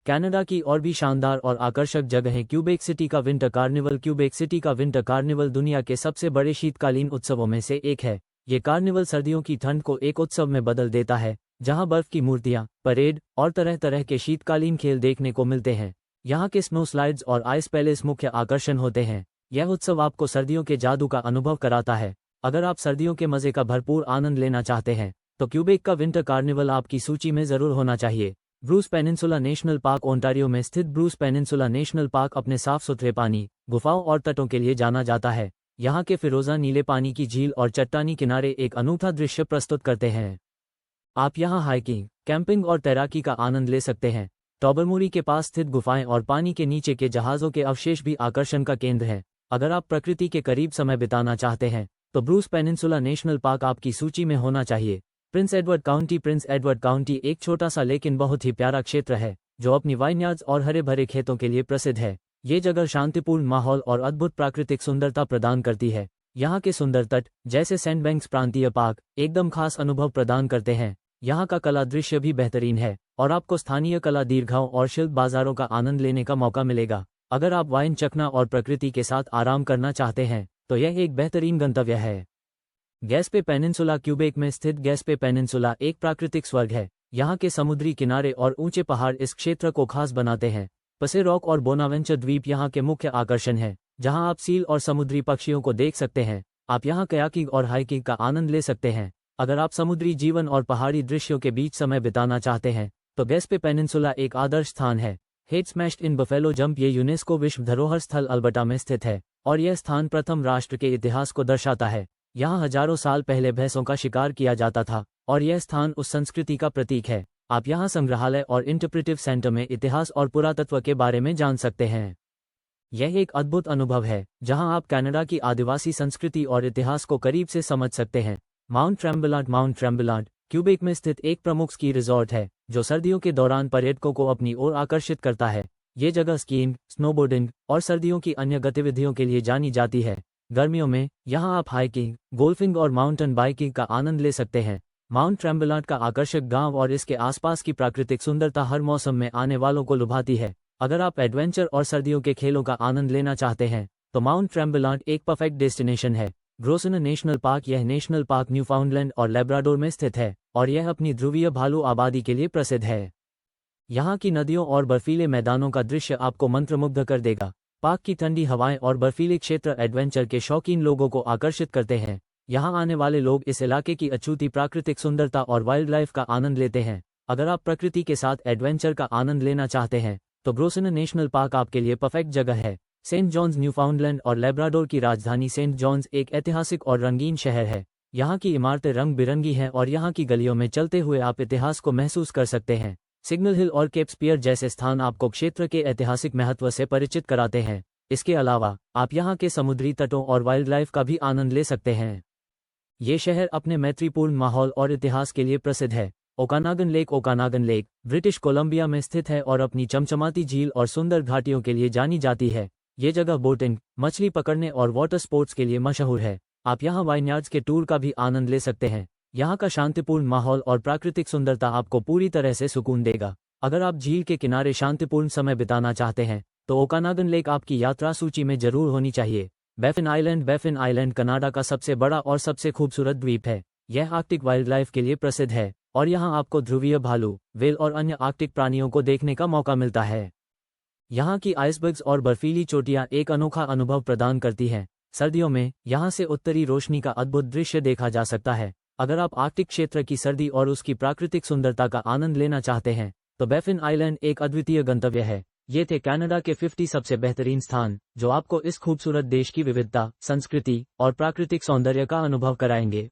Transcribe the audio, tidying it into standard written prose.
Canada की और भी शानदार और आकर्षक जगहें क्यूबेक सिटी का विंटर कार्निवल। क्यूबेक सिटी का विंटर कार्निवल दुनिया के सबसे बड़े शीतकालीन उत्सवों में से एक है। ये कार्निवल सर्दियों की ठंड को एक उत्सव में बदल देता है, जहां बर्फ की मूर्तियां, परेड और तरह तरह के शीतकालीन खेल देखने को मिलते हैं। यहाँ के स्नो स्लाइड्स और आइस पैलेस मुख्य आकर्षण होते हैं। यह उत्सव आपको सर्दियों के जादू का अनुभव कराता है। अगर आप सर्दियों के मजे का भरपूर आनंद लेना चाहते हैं तो क्यूबेक का विंटर कार्निवल आपकी सूची में जरूर होना चाहिए। Bruce peninsula national park Ontario में स्थित ब्रूस पेनिनसुला नेशनल पार्क अपने साफ सुथरे पानी, गुफाओं और तटों के लिए जाना जाता है। यहाँ के फिरोजा नीले पानी की झील और चट्टानी किनारे एक अनूठा दृश्य प्रस्तुत करते हैं। आप यहाँ हाइकिंग, कैंपिंग और तैराकी का आनंद ले सकते हैं। टॉबरमूरी के पास स्थित गुफाएं और पानी के नीचे के जहाज़ों के अवशेष भी आकर्षण का केंद्र हैं। अगर आप प्रकृति के करीब समय बिताना चाहते हैं तो ब्रूस पेनिनसुला नेशनल पार्क आपकी सूची में होना चाहिए। प्रिंस एडवर्ड काउंटी एक छोटा सा लेकिन बहुत ही प्यारा क्षेत्र है जो अपनी वाइनयार्ड्स और हरे भरे खेतों के लिए प्रसिद्ध है। ये जगह शांतिपूर्ण माहौल और अद्भुत प्राकृतिक सुंदरता प्रदान करती है। यहाँ के सुंदर तट जैसे सैंडबैंक्स प्रांतीय पार्क एकदम खास अनुभव प्रदान करते हैं। यहाँ का कला दृश्य भी बेहतरीन है और आपको स्थानीय कला दीर्घाओं और शिल्प बाजारों का आनंद लेने का मौका मिलेगा। अगर आप वाइन चखना और प्रकृति के साथ आराम करना चाहते हैं तो यह एक बेहतरीन गंतव्य है। गैस्पे पेनिनसुला क्यूबेक में स्थित गैस्पे पेनिनसुला एक प्राकृतिक स्वर्ग है। यहाँ के समुद्री किनारे और ऊंचे पहाड़ इस क्षेत्र को खास बनाते हैं। पसे रॉक और बोनावेंचर द्वीप यहाँ के मुख्य आकर्षण है, जहाँ आप सील और समुद्री पक्षियों को देख सकते हैं। आप यहाँ कयाकिंग और हाइकिंग का आनंद ले सकते हैं। अगर आप समुद्री जीवन और पहाड़ी दृश्यों के बीच समय बिताना चाहते हैं तो गैस्पे पेनिनसुला एक आदर्श स्थान है। हेड स्मैश्ड इन बफेलो जंप ये यूनेस्को विश्व धरोहर स्थल अल्बर्टा में स्थित है और यह स्थान प्रथम राष्ट्र के इतिहास को दर्शाता है। यहाँ हजारों साल पहले भैंसों का शिकार किया जाता था और यह स्थान उस संस्कृति का प्रतीक है। आप यहाँ संग्रहालय और इंटरप्रेटिव सेंटर में इतिहास और पुरातत्व के बारे में जान सकते हैं। यह एक अद्भुत अनुभव है जहाँ आप कनाडा की आदिवासी संस्कृति और इतिहास को करीब से समझ सकते हैं। माउंट ट्रेम्बलांट क्यूबेक में स्थित एक प्रमुख स्की रिजॉर्ट है जो सर्दियों के दौरान पर्यटकों को अपनी ओर आकर्षित करता है। ये जगह स्कीइंग, स्नोबोर्डिंग और सर्दियों की अन्य गतिविधियों के लिए जानी जाती है। गर्मियों में यहाँ आप हाइकिंग, गोल्फिंग और माउंटेन बाइकिंग का आनंद ले सकते हैं। माउंट ट्रेम्बलांट का आकर्षक गांव और इसके आसपास की प्राकृतिक सुंदरता हर मौसम में आने वालों को लुभाती है। अगर आप एडवेंचर और सर्दियों के खेलों का आनंद लेना चाहते हैं तो माउंट ट्रेम्बलांट एक परफेक्ट डेस्टिनेशन है। ग्रोसना नेशनल पार्क यह नेशनल पार्क न्यूफाउंडलैंड और लेब्राडोर में स्थित है और यह अपनी ध्रुवीय भालू आबादी के लिए प्रसिद्ध है। यहाँ की नदियों और बर्फीले मैदानों का दृश्य आपको मंत्रमुग्ध कर देगा। पार्क की ठंडी हवाएं और बर्फीले क्षेत्र एडवेंचर के शौकीन लोगों को आकर्षित करते हैं। यहाँ आने वाले लोग इस इलाके की अछूती प्राकृतिक सुंदरता और वाइल्ड लाइफ का आनंद लेते हैं। अगर आप प्रकृति के साथ एडवेंचर का आनंद लेना चाहते हैं तो ग्रोसना नेशनल पार्क आपके लिए परफेक्ट जगह है। सेंट जॉन्स न्यूफाउंडलैंड और लेब्राडोर की राजधानी सेंट जॉन्स एक ऐतिहासिक और रंगीन शहर है। यहाँ की इमारतें रंग बिरंगी हैं और यहाँ की गलियों में चलते हुए आप इतिहास को महसूस कर सकते हैं। सिग्नल हिल और केप स्पियर जैसे स्थान आपको क्षेत्र के ऐतिहासिक महत्व से परिचित कराते हैं। इसके अलावा आप यहाँ के समुद्री तटों और वाइल्ड लाइफ का भी आनंद ले सकते हैं। ये शहर अपने मैत्रीपूर्ण माहौल और इतिहास के लिए प्रसिद्ध है। ओकानागन लेक ब्रिटिश कोलंबिया में स्थित है और अपनी चमचमाती झील और सुंदर घाटियों के लिए जानी जाती है। ये जगह बोटिंग, मछली पकड़ने और वाटर स्पोर्ट्स के लिए मशहूर है। आप यहाँ वाइनयार्ड्स के टूर का भी आनंद ले सकते हैं। यहाँ का शांतिपूर्ण माहौल और प्राकृतिक सुंदरता आपको पूरी तरह से सुकून देगा। अगर आप झील के किनारे शांतिपूर्ण समय बिताना चाहते हैं तो ओकानागन लेक आपकी यात्रा सूची में जरूर होनी चाहिए। बैफिन आइलैंड कनाडा का सबसे बड़ा और सबसे खूबसूरत द्वीप है। यह आर्कटिक वाइल्ड लाइफ के लिए प्रसिद्ध है और यहाँ आपको ध्रुवीय भालू, व्हेल और अन्य आर्कटिक प्राणियों को देखने का मौका मिलता है। यहाँ की आइसबर्ग्स और बर्फीली चोटियाँ एक अनोखा अनुभव प्रदान करती हैं। सर्दियों में यहाँ से उत्तरी रोशनी का अद्भुत दृश्य देखा जा सकता है। अगर आप आर्कटिक क्षेत्र की सर्दी और उसकी प्राकृतिक सुंदरता का आनंद लेना चाहते हैं तो बैफिन आइलैंड एक अद्वितीय गंतव्य है। ये थे कनाडा के 50 सबसे बेहतरीन स्थान जो आपको इस खूबसूरत देश की विविधता, संस्कृति और प्राकृतिक सौंदर्य का अनुभव कराएंगे।